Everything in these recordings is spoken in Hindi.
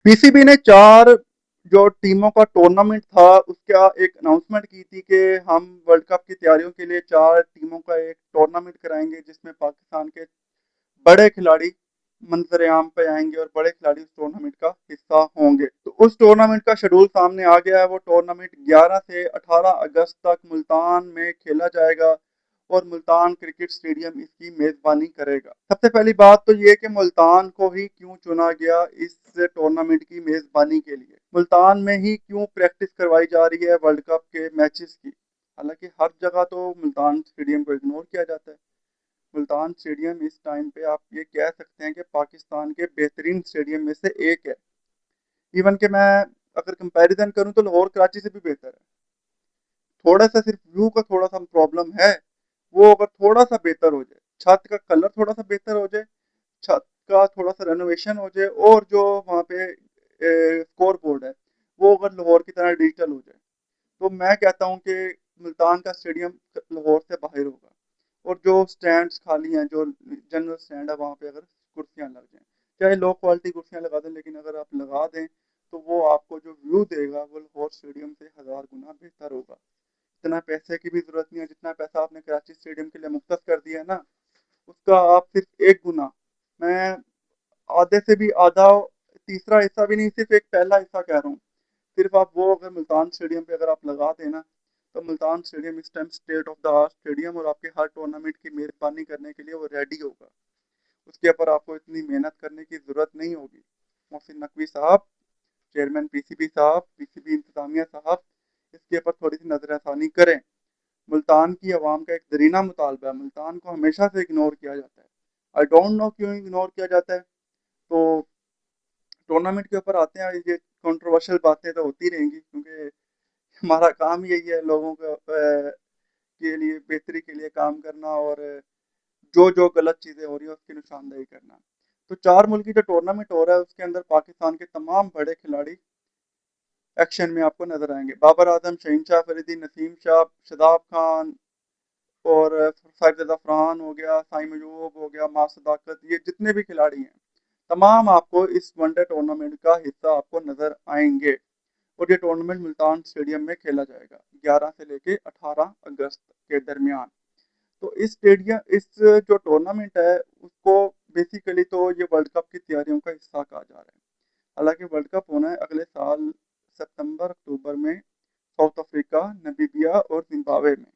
पीसीबी ने 4 जो टीमों का टूर्नामेंट था उसका एक अनाउंसमेंट की थी कि हम वर्ल्ड कप की तैयारियों के लिए 4 टीमों का एक टूर्नामेंट कराएंगे जिसमें पाकिस्तान के बड़े खिलाड़ी मंजर आम पे आएंगे और बड़े खिलाड़ी उस टूर्नामेंट का हिस्सा होंगे। तो उस टूर्नामेंट का शेड्यूल सामने आ गया है। वो टूर्नामेंट 11 से 18 अगस्त तक मुल्तान में खेला जाएगा और मुल्तान क्रिकेट स्टेडियम इसकी मेजबानी करेगा। सबसे पहली बात तो ये कि मुल्तान को ही क्यों चुना गया इस टूर्नामेंट की मेजबानी के लिए, मुल्तान में ही क्यों प्रैक्टिस करवाई जा रही है वर्ल्ड कप के मैचेस की। हालांकि हर जगह तो मुल्तान स्टेडियम को इग्नोर किया जाता है। मुल्तान स्टेडियम इस टाइम पे आप ये कह सकते हैं कि पाकिस्तान के बेहतरीन स्टेडियम में से एक है। इवन कि मैं अगर कंपैरिजन करूं तो लाहौर कराची से भी बेहतर है। थोड़ा सा सिर्फ व्यू का थोड़ा सा प्रॉब्लम है, वो अगर थोड़ा सा बेहतर हो जाए, छत का कलर थोड़ा सा बेहतर हो जाए, छत का थोड़ा सा रेनोवेशन हो जाए और जो वहाँ पे स्कोर बोर्ड है वो अगर लाहौर की तरह डिजिटल हो जाए, तो मैं कहता हूँ कि मुल्तान का स्टेडियम लाहौर से बाहर होगा। और जो स्टैंड्स खाली हैं, जो जनरल स्टैंड है वहाँ पे अगर कुर्सियाँ लग जाएं, चाहे लो क्वालिटी कुर्सियाँ लगा दें, लेकिन अगर आप लगा दें तो वो आपको जो व्यू देगा वो लाहौर स्टेडियम से 1000 गुना बेहतर होगा। इतना पैसे की भी जरूरत नहीं है, जितना पैसा आपने कराची स्टेडियम के लिए मुख्तस कर दिया है ना, उसका आप सिर्फ एक गुना, मैं आधे से भी आधा, तीसरा हिस्सा भी नहीं, सिर्फ एक पहला हिस्सा कह रहा हूँ, सिर्फ आप वो अगर मुल्तान स्टेडियम पे अगर आप लगा देना, तो मुल्तान स्टेडियम इस time state of the art stadium और आपके हर टूर्नामेंट की मेजबानी करने के लिए वो रेडी होगा। उसके ऊपर आपको इतनी मेहनत करने की जरूरत नहीं होगी। मोहसिन नकवी साहब, चेयरमैन पीसीबी साहब, पीसीबी इंतजामिया साहब, इसके ऊपर थोड़ी सी नजरसानी करें। मुल्तान की आवाम का एक दरीना मुतालबा है, मुल्तान को हमेशा से इग्नोर किया जाता है। आई डोंट नो क्यों इग्नोर किया जाता है। तो टूर्नामेंट के ऊपर आते हैं, ये कंट्रोवर्शियल बातें तो होती रहेंगी क्योंकि हमारा काम यही है लोगों को के लिए बेहतरी के लिए काम करना और जो जो गलत चीज़ें हो रही है उसकी निशानदेही करना। तो 4 मुल्क की जो टूर्नामेंट हो रहा है उसके अंदर पाकिस्तान के तमाम बड़े खिलाड़ी एक्शन में आपको नजर आएंगे। बाबर आजम, शहीन शाह फरीदी, नसीम शाह, शदाब खान और साहिब ज़फ़रान हो गया, साइम अयूब हो गया, मां सदाकत, ये जितने भी खिलाड़ी हैं तमाम आपको इस वनडे टूर्नामेंट का हिस्सा आपको नजर आएंगे। और ये टूर्नामेंट मुल्तान स्टेडियम में खेला जाएगा 11 से लेके 18 अगस्त के दरमियान। तो इस जो टूर्नामेंट है उसको बेसिकली तो ये वर्ल्ड कप की तैयारियों का हिस्सा कहा जा रहा है। हालांकि वर्ल्ड कप होना है अगले साल सितंबर अक्टूबर में, साउथ अफ्रीका, नमीबिया और जिम्बाब्वे में।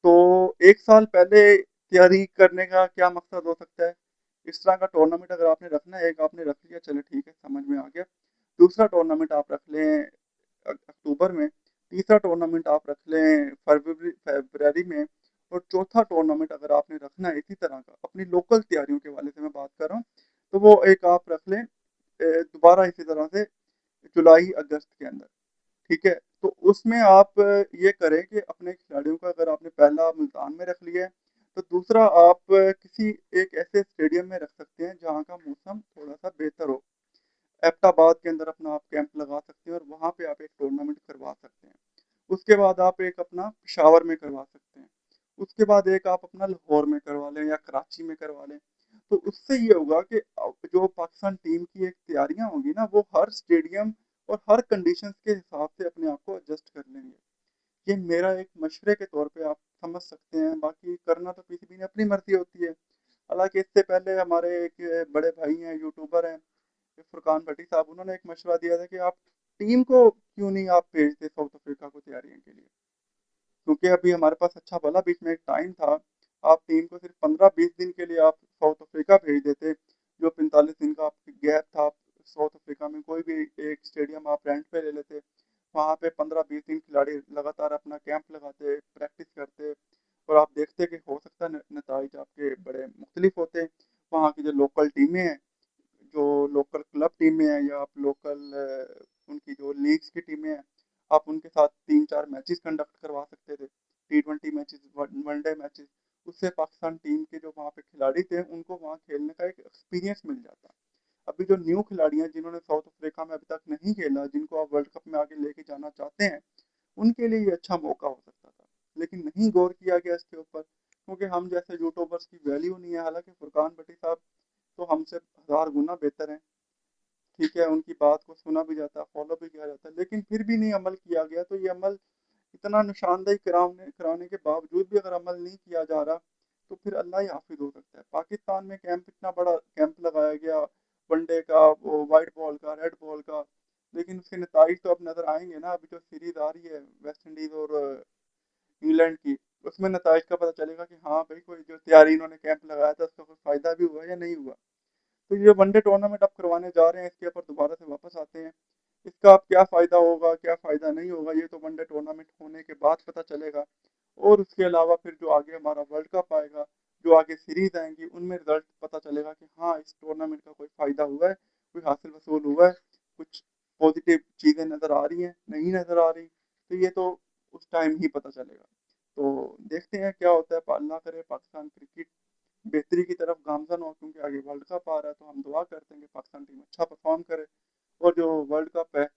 तो एक साल पहले तैयारी करने का क्या मकसद हो सकता है? इस तरह का टूर्नामेंट अगर आपने रखना है, एक आपने रख लिया, चलो ठीक है, समझ में आ गया। दूसरा टूर्नामेंट आप रख लें अक्टूबर में, तीसरा टूर्नामेंट आप रख लें फरवरी फरवरी में, और चौथा टूर्नामेंट अगर आपने रखना है इसी तरह का, अपनी लोकल तैयारियों के वाले से मैं बात कर रहा हूँ, तो वो एक आप रख लें दोबारा इसी तरह से जुलाई अगस्त के अंदर। ठीक है, तो उसमें आप ये करें कि अपने खिलाड़ियों का अगर आपने पहला मुल्तान में रख लिया है, तो दूसरा आप किसी एक ऐसे स्टेडियम में रख सकते हैं जहाँ का मौसम थोड़ा सा बेहतर हो। एबटाबाद के अंदर अपना आप कैंप लगा सकते हैं और वहाँ पे आप एक टूर्नामेंट करवा सकते हैं। उसके बाद आप एक अपना पेशावर में करवा सकते हैं। उसके बाद एक आप अपना लाहौर में करवा लें या कराची में करवा लें। तो उससे ये होगा कि जो पाकिस्तान टीम की एक तैयारियां होंगी ना, वो हर स्टेडियम और हर कंडीशंस के हिसाब से अपने आप को एडजस्ट कर लेंगे। ये मेरा एक मशवरे के तौर पे आप समझ सकते हैं, बाकी करना तो किसी भी ने अपनी मर्जी होती है। हालांकि इससे पहले हमारे एक बड़े भाई हैं, यूट्यूबर हैं, फुरकान भट्टी साहब, उन्होंने एक मशवरा दिया था कि आप टीम को क्यों नहीं आप भेजते साउथ अफ्रीका को तैयारियों के लिए, क्योंकि अभी हमारे पास अच्छा भला बीच में एक टाइम था, आप टीम को सिर्फ 15-20 दिन के लिए आप साउथ अफ्रीका भेज देते, जो 45 दिन का आपकी गैप था, आप साउथ अफ्रीका में कोई भी एक स्टेडियम आप रेंट पे ले लेते, वहाँ पे 15-20 दिन खिलाड़ी लगातार अपना कैंप लगाते, प्रैक्टिस करते, और आप देखते कि हो सकता है नतज आपके बड़े मुख्तलिफ होते। वहाँ की जो लोकल टीमें हैं, जो लोकल क्लब टीमें हैं, या आप लोकल उनकी जो लीग्स की टीमें हैं, आप उनके साथ 3-4 मैचेस कंडक्ट करवा सकते थे, T20 मैचेस, वनडे मैचेस। उससे पाकिस्तान टीम के जो वहाँ पे खिलाड़ी थे उनको वहाँ खेलने का एक एक्सपीरियंस मिल जाता। अभी जो न्यू खिलाड़ी हैं जिन्होंने साउथ अफ्रीका में अभी तक नहीं खेला, जिनको आप वर्ल्ड कप में आगे लेके जाना चाहते हैं, उनके लिए ये अच्छा मौका हो सकता था। लेकिन नहीं गौर किया गया इसके ऊपर, क्योंकि हम जैसे यूट्यूबर्स की वैल्यू नहीं है। हालांकि फुरकान भट्टी साहब तो हमसे 1000 गुना बेहतर हैं, ठीक है, उनकी बात को सुना भी जाता है, फॉलो भी किया जाता है, लेकिन फिर भी नहीं अमल किया गया, तो ये अमल इतना निशानदेही कराने कराने के बावजूद भी अगर अमल नहीं किया जा रहा, तो फिर अल्लाह ही हाफिज हो सकता है। पाकिस्तान में कैंप, इतना बड़ा कैंप लगाया गया, वनडे का, वो वाइट बॉल का, रेड बॉल का, लेकिन उसके नतीजे तो अब नजर आएंगे ना। अभी जो सीरीज आ रही है वेस्ट इंडीज और इंग्लैंड की, उसमें नतीजे का पता चलेगा कि हाँ भाई, कोई जो तैयारी इन्होंने कैंप लगाया था उसका कोई फायदा भी हुआ या नहीं हुआ। तो ये वनडे टूर्नामेंट अब करवाने जा रहे हैं, इसके ऊपर दोबारा से वापस आते हैं। इसका अब क्या फ़ायदा होगा, क्या फ़ायदा नहीं होगा, ये तो वनडे टूर्नामेंट होने के बाद पता चलेगा। और उसके अलावा फिर जो आगे हमारा वर्ल्ड कप आएगा, जो आगे सीरीज आएंगी, उनमें रिजल्ट पता चलेगा कि हाँ, इस टूर्नामेंट का कोई फ़ायदा हुआ है, कोई हासिल वसूल हुआ है, कुछ पॉजिटिव चीज़ें नज़र आ रही हैं, नहीं नज़र आ रही, तो ये तो उस टाइम ही पता चलेगा। तो देखते हैं क्या होता है। अल्लाह करे पाकिस्तान क्रिकेट बेहतरी की तरफ गामजन हो, क्योंकि आगे वर्ल्ड कप आ रहा है, तो हम दुआ करते हैं कि पाकिस्तान टीम अच्छा परफॉर्म करे और जो वर्ल्ड कप है